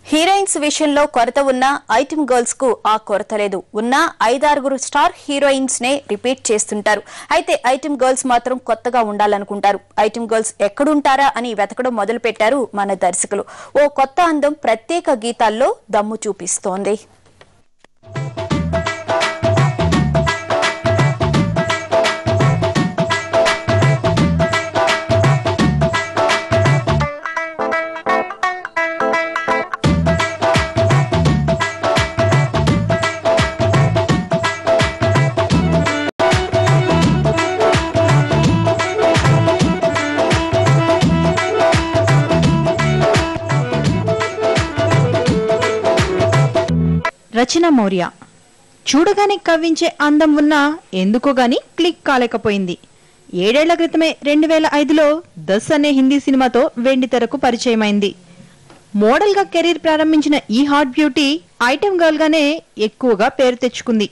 Heroines విషయంలో కొరత ఉన్న ఐటెం గర్ల్స్ కు ఆ కొరత లేదు. ఉన్న 5-6 స్టార్ హీరోయిన్స్ నే రిపీట్ చేస్తుంటారు. అయితే ఐటెం గర్ల్స్ మాత్రం కొత్తగా ఉండాలనుకుంటారు. ఐటెం గర్ల్స్ ఎక్కడుంటారా అని వెతకడం మొదలు పెట్టారు మన దర్శకులు. ఓ కొత్త అందం ప్రత్యేక గీతాల్లో దమ్ము చూపిస్తోంది. రచన మౌర్య చూడగానే కవ్వించే అందం ఉన్నా ఎందుకో గాని క్లిక్ కాలేకపోయింది. 7 ఏళ్ల క్రితమే 2005లో 10 అనే హిందీ సినిమాతో వెండితెరకు పరిచయమైంది. మోడల్ గా కెరీర్ ప్రారంభించిన ఈ హాట్ బ్యూటీ ఐటెం గర్ల్ గానే ఎక్కువగా పేరు తెచ్చుకుంది.